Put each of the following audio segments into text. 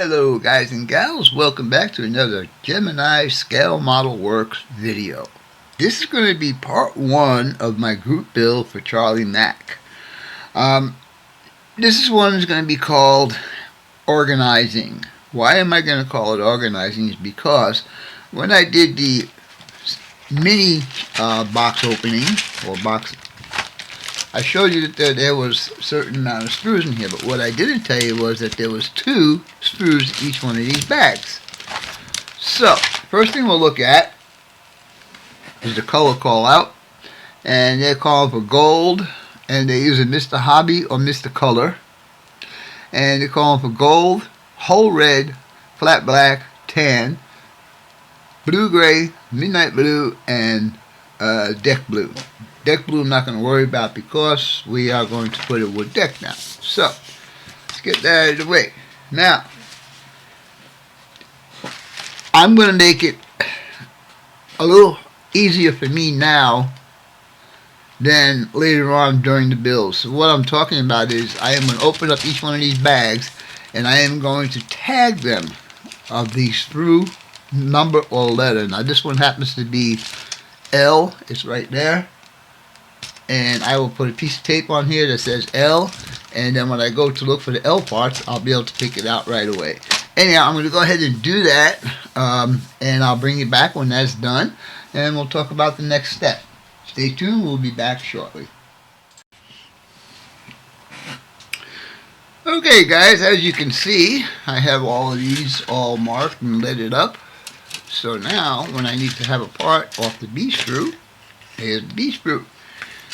Hello guys and gals, welcome back to another Gemini Scale Model Works video. This is going to be part 1 of my group build for Charlie Mack. This one is going to be called Organizing. Why am I going to call it Organizing is because when I did the mini box opening, or box, I showed you that there was a certain amount of screws in here, but what I didn't tell you was that there was 2 screws in each one of these bags. So, first thing we'll look at is the color call out, and they're calling for gold, and they're using Mr. Hobby or Mr. Color, and they're calling for gold, whole red, flat black, tan, blue gray, midnight blue, and deck blue. Deck blue I'm not going to worry about because we are going to put a wood deck now. So, let's get that out of the way. Now, I'm going to make it a little easier for me now than later on during the build. So what I'm talking about is I am going to open up each one of these bags and I am going to tag them of the screw number or letter. Now this one happens to be L. It's right there. And I will put a piece of tape on here that says L, and then when I go to look for the L parts, I'll be able to pick it out right away. Anyhow, I'm going to go ahead and do that, and I'll bring you back when that's done, and we'll talk about the next step. Stay tuned, we'll be back shortly. Okay guys, as you can see, I have all of these all marked and leaded up. So now, when I need to have a part off the B screw, here's the B screw.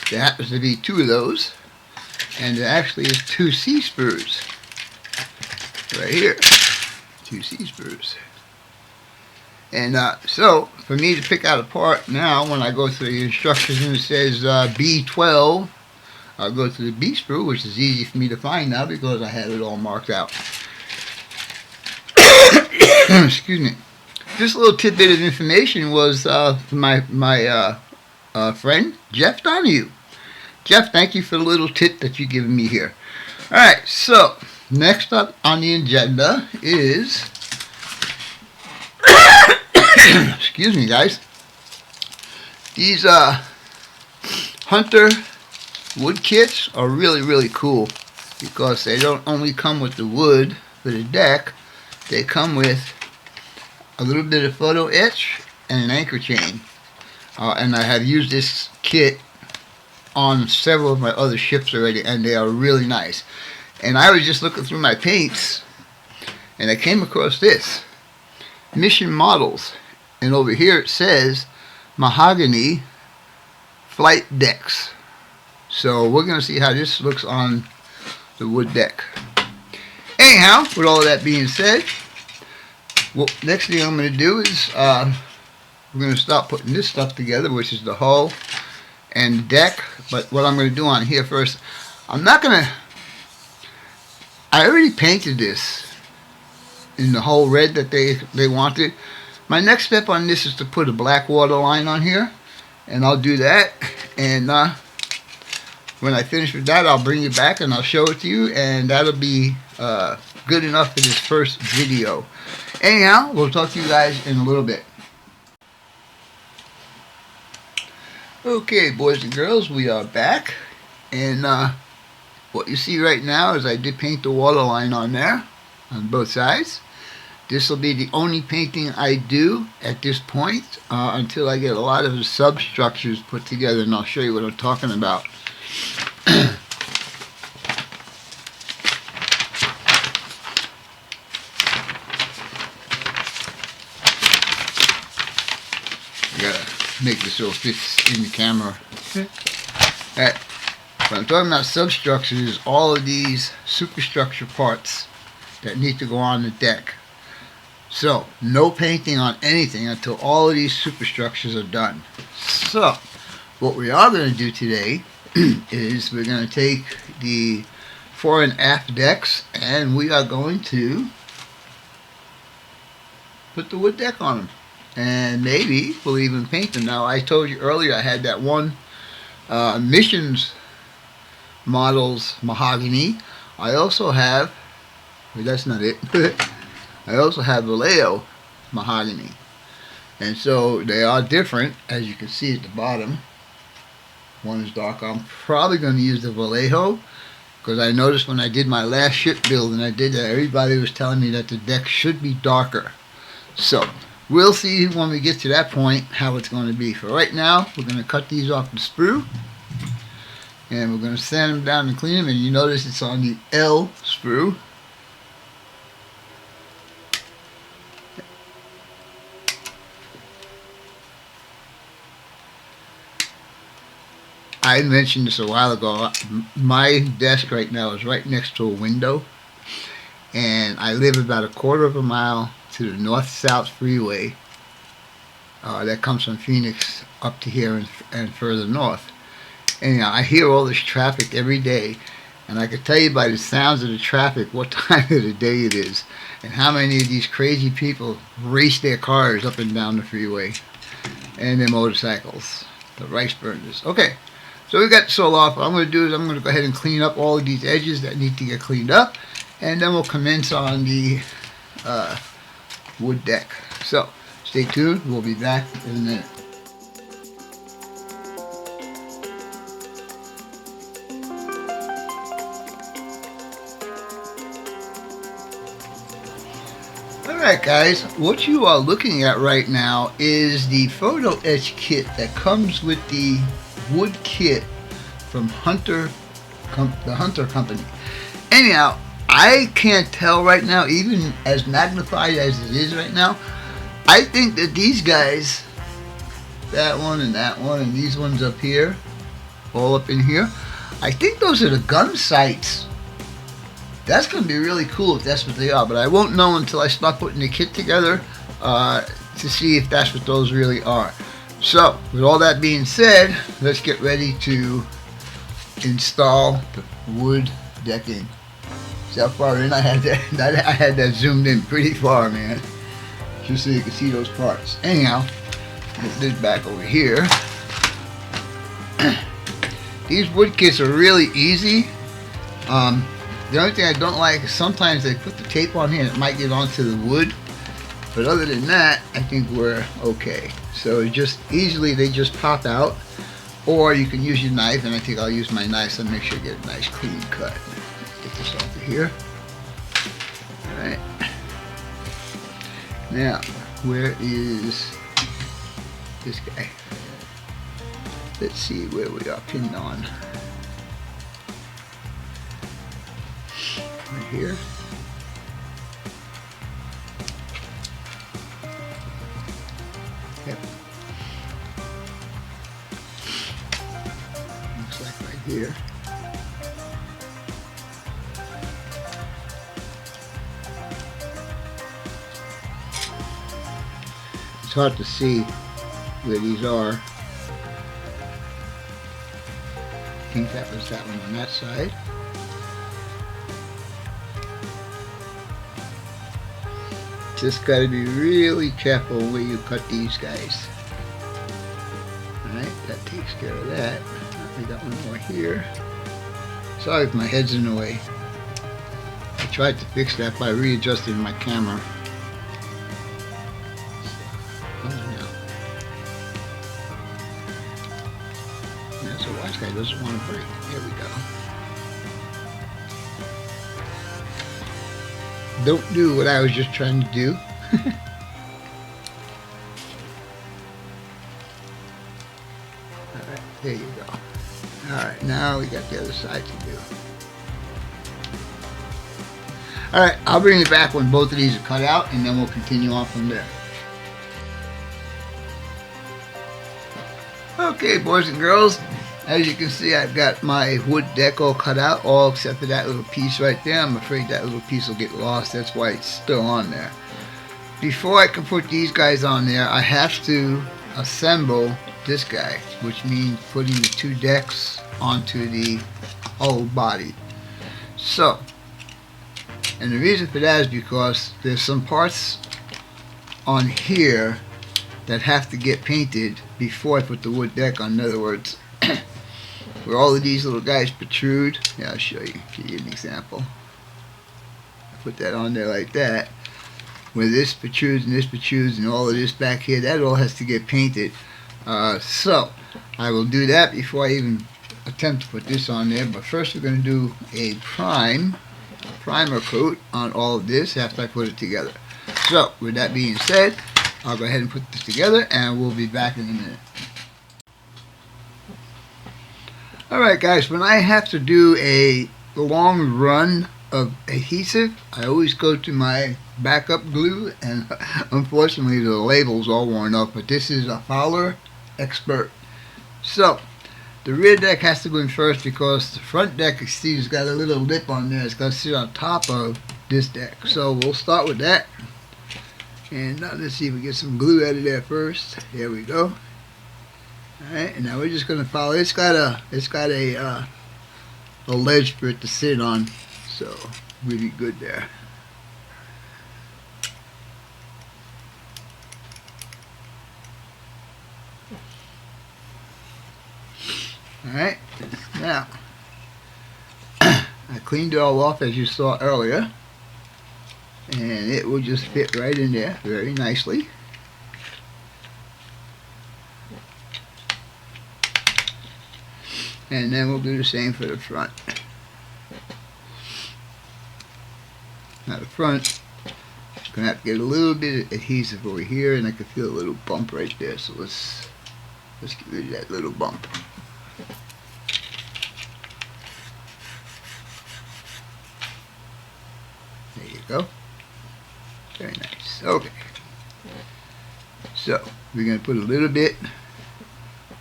There happens to be 2 of those, and there actually is 2 C screws right here, 2 C screws. And so for me to pick out a part now, when I go through the instructions and it says B12, I'll go to the B screw, which is easy for me to find now because I have it all marked out. Excuse me. This little tidbit of information was my friend Jeff Donahue. Jeff, thank you for the little tip that you've given me here. Alright, so next up on the agenda is excuse me guys, these Hunter wood kits are really cool because they don't only come with the wood for the deck, they come with a little bit of photo etch and an anchor chain. And I have used this kit on several of my other ships already, and they are really nice. And I was just looking through my paints, and I came across this Mission Models, and over here it says Mahogany Flight Decks. So we're going to see how this looks on the wood deck. Anyhow, with all of that being said, well, next thing I'm going to do is we're going to start putting this stuff together, which is the hull and the deck. But what I'm going to do on here first, I'm not going to, I already painted this in the whole red that they wanted. My next step on this is to put a black water line on here, and I'll do that. And when I finish with that, I'll bring it back and I'll show it to you, and that'll be good enough for this first video. Anyhow, we'll talk to you guys in a little bit. Okay, boys and girls, we are back, and what you see right now is I did paint the water line on there on both sides. This will be the only painting I do at this point until I get a lot of the substructures put together, and I'll show you what I'm talking about. Make this so it fits in the camera. Alright, what I'm talking about substructures is all of these superstructure parts that need to go on the deck. So, no painting on anything until all of these superstructures are done. So, what we are going to do today is we're going to take the fore and aft decks and we are going to put the wood deck on them. And maybe we'll even paint them. Now, I told you earlier I had that one Missions Models Mahogany. I also have, but that's not it. I also have Vallejo mahogany. And so they are different, as you can see at the bottom. One is dark. I'm probably going to use the Vallejo, because I noticed when I did my last ship build and I did that, everybody was telling me that the deck should be darker. So we'll see when we get to that point how it's going to be. For right now, we're going to cut these off the sprue, and we're going to sand them down and clean them. And you notice it's on the L sprue. I mentioned this a while ago. My desk right now is right next to a window, and I live about a quarter of a mile to the north-south freeway that comes from Phoenix up to here and further north. And I hear all this traffic every day, and I can tell you by the sounds of the traffic what time of the day it is, and how many of these crazy people race their cars up and down the freeway, and their motorcycles, the rice burners. Okay. So we got the sole off. What I'm going to do is I'm going to go ahead and clean up all of these edges that need to get cleaned up, and then we'll commence on the wood deck. So stay tuned. We'll be back in a minute. Alright guys, what you are looking at right now is the photo etch kit that comes with the wood kit from the Hunter Company. Anyhow, I can't tell right now, even as magnified as it is right now, I think that these guys, that one and these ones up here, all up in here, I think those are the gun sights. That's going to be really cool if that's what they are, but I won't know until I start putting the kit together to see if that's what those really are. So, with all that being said, let's get ready to install the wood decking. See how far in I had that zoomed in pretty far, man, just so you can see those parts. Anyhow, put this back over here. These wood kits are really easy. The only thing I don't like is sometimes they put the tape on here and it might get onto the wood. But other than that, I think we're okay. So they just pop out. Or you can use your knife, and I think I'll use my knife so make sure I get a nice clean cut. Get this off of here. Alright. Now, where is this guy? Let's see where we are pinned on. Right here. Yep. Looks like right here. It's hard to see where these are. I think that was that one on that side. Just got to be really careful where you cut these guys. Alright, that takes care of that. We got one more here. Sorry if my head's in the way. I tried to fix that by readjusting my camera. That's a watch guy doesn't want to break. There we go. Don't do what I was just trying to do. Alright, there you go. Alright, now we got the other side to do. Alright, I'll bring it back when both of these are cut out, and then we'll continue on from there. Okay, boys and girls, as you can see, I've got my wood deck all cut out, all except for that little piece right there. I'm afraid that little piece will get lost. That's why it's still on there. Before I can put these guys on there, I have to assemble this guy, which means putting the two decks onto the whole body. So, and the reason for that is because there's some parts on here that have to get painted before I put the wood deck on. In other words, where all of these little guys protrude. Yeah, I'll show you, give you an example. I put that on there like that. where this protrudes and this protrudes and all of this back here, that all has to get painted. So I will do that before I even attempt to put this on there. But first we're going to do a primer coat on all of this after I put it together. So with that being said, I'll go ahead and put this together and we'll be back in a minute. Alright guys, when I have to do a long run of adhesive, I always go to my backup glue, and unfortunately the label's all worn up, but this is a Fowler Expert. So the rear deck has to go in first because the front deck, you see, has got a little lip on there. It's going to sit on top of this deck. So we'll start with that. And now let's see if we get some glue out of there first. There we go. Alright, and now we're just going to follow. It's got a ledge for it to sit on. So really good there. Alright, now I cleaned it all off as you saw earlier, and it will just fit right in there very nicely. And then we'll do the same for the front. Now the front, I'm going to have to get a little bit of adhesive over here, and I can feel a little bump right there, so let's get rid of that little bump. There you go. Very nice. Okay. So we're going to put a little bit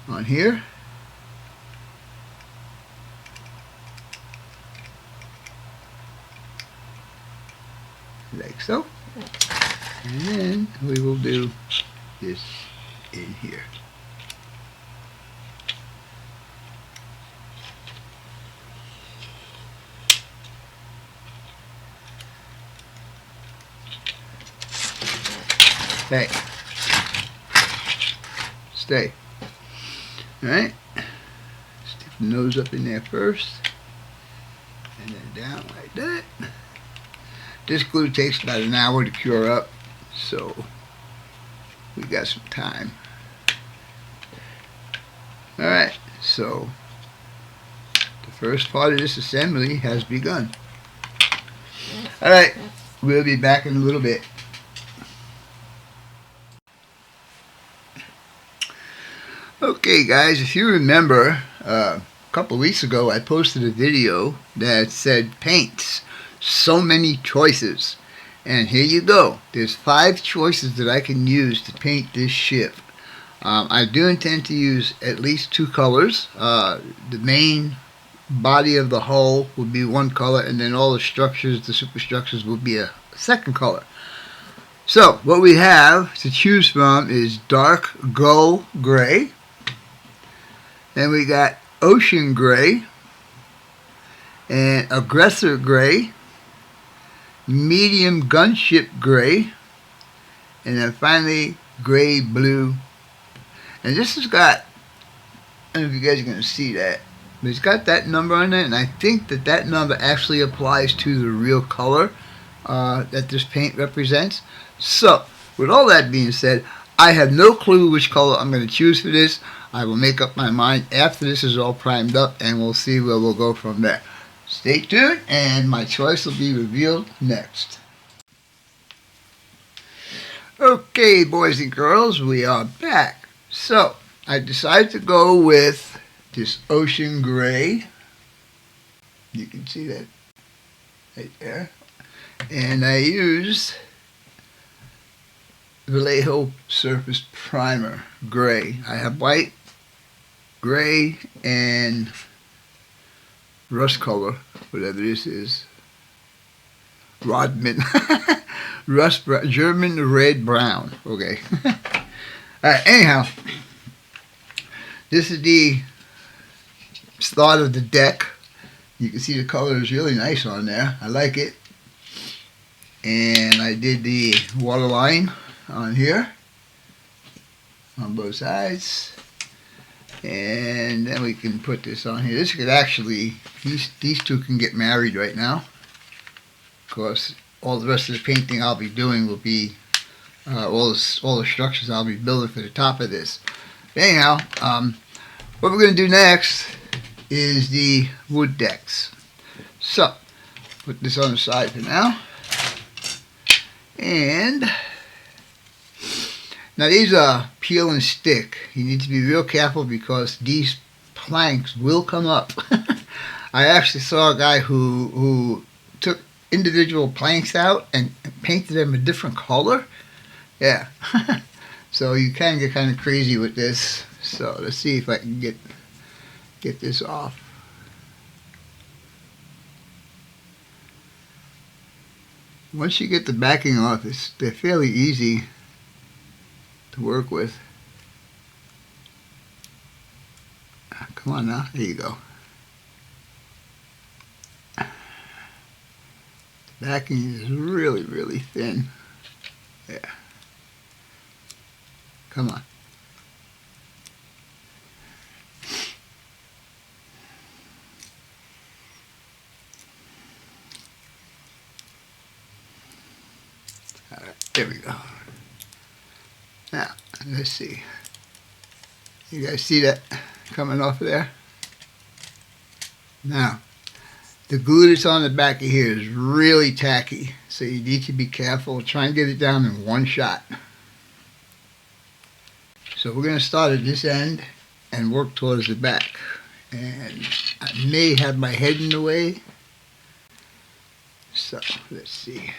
on here. Like so. And then we will do this in here. Hey. Stay. Alright. Stick the nose up in there first. And then down like that. This glue takes about an hour to cure up, so we got some time. Alright, so the first part of this assembly has begun. Alright, we'll be back in a little bit. Okay guys, if you remember, a couple of weeks ago I posted a video that said paints. So many choices, and here you go. There's 5 choices that I can use to paint this ship. I do intend to use at least 2 colors. The main body of the hull will be one color, and then all the structures, the superstructures, will be a second color. So what we have to choose from is dark gull gray, then we got ocean gray, and aggressor gray, medium gunship gray, and then finally gray blue. And this has got, I don't know if you guys are going to see that, but it's got that number on it, and I think that that number actually applies to the real color that this paint represents. So with all that being said, I have no clue which color I'm going to choose for this. I will make up my mind after this is all primed up, and we'll see where we'll go from there. Stay tuned, and my choice will be revealed next. Okay, boys and girls, we are back. So, I decided to go with this ocean gray. You can see that right there. And I used Vallejo Surface Primer gray. I have white, gray, and rust color, whatever this is, Rodman, German red brown. Okay. Alright, anyhow, this is the start of the deck. You can see the color is really nice on there. I like it. And I did the waterline on here on both sides. And then we can put this on here. This could actually, these two can get married right now. Of course, all the rest of the painting I'll be doing will be all the structures I'll be building for the top of this. Anyhow, what we're going to do next is the wood decks. So, put this on the side for now. And now these are peel and stick. You need to be real careful because these planks will come up. I actually saw a guy who took individual planks out and painted them a different color. Yeah. So you can get kind of crazy with this. So let's see if I can get this off. Once you get the backing off, they're fairly easy to work with. Come on now, there you go. The backing is really, really thin. Yeah. Come on. All right, there we go. Now, let's see. You guys see that coming off of there? Now, the glue that's on the back of here is really tacky, so you need to be careful. Try and get it down in one shot. So we're going to start at this end and work towards the back. And I may have my head in the way. So, let's see.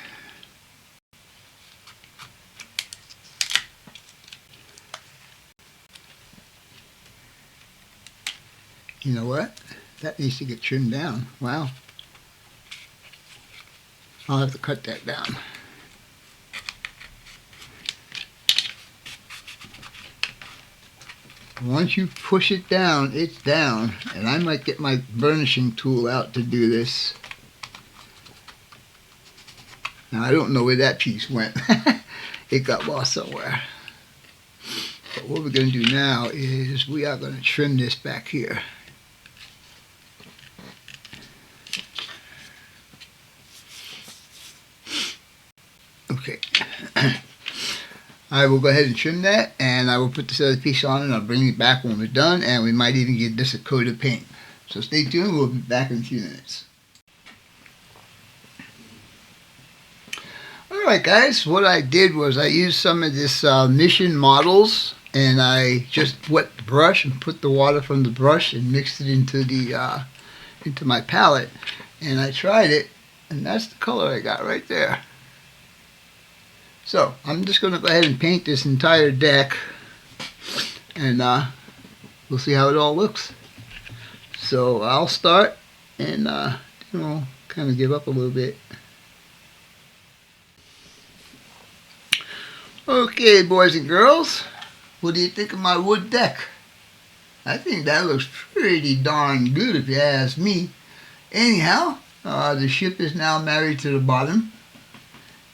You know what? That needs to get trimmed down. Wow. I'll have to cut that down. Once you push it down, it's down. And I might get my burnishing tool out to do this. Now, I don't know where that piece went. It got lost somewhere. But what we're going to do now is we are going to trim this back here. Okay. I will go ahead and trim that, and I will put this other piece on, and I'll bring it back when we're done, and we might even give this a coat of paint. So stay tuned, we'll be back in a few minutes. Alright guys, what I did was I used some of this Mission models, and I just wet the brush and put the water from the brush and mixed it into the into my palette, and I tried it, and that's the color I got right there. So I'm just going to go ahead and paint this entire deck, and we'll see how it all looks. So I'll start and kind of give up a little bit. Okay, boys and girls, what do you think of my wood deck? I think that looks pretty darn good if you ask me. Anyhow, the ship is now married to the bottom.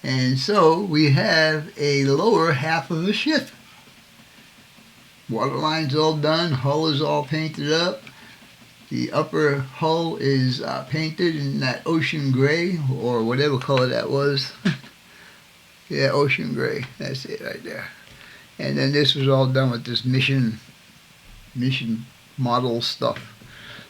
And so we have a lower half of the ship. Waterline's all done, hull is all painted up. The upper hull is painted in that ocean gray, or whatever color that was. Yeah, ocean gray, that's it right there. And then this was all done with this mission model stuff.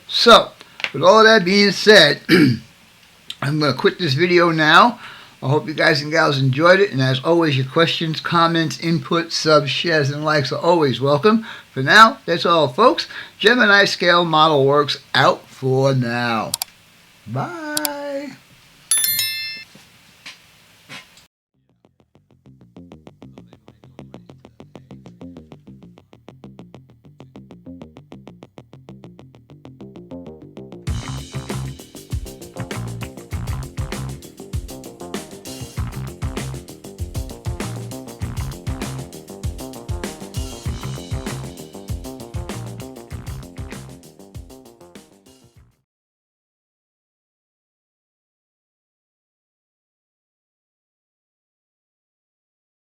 So, with all that being said, I'm going to quit this video now. I hope you guys and gals enjoyed it, and as always, your questions, comments, input, subs, shares, and likes are always welcome. For now, that's all, folks. Gemini Scale Model Works out for now. Bye.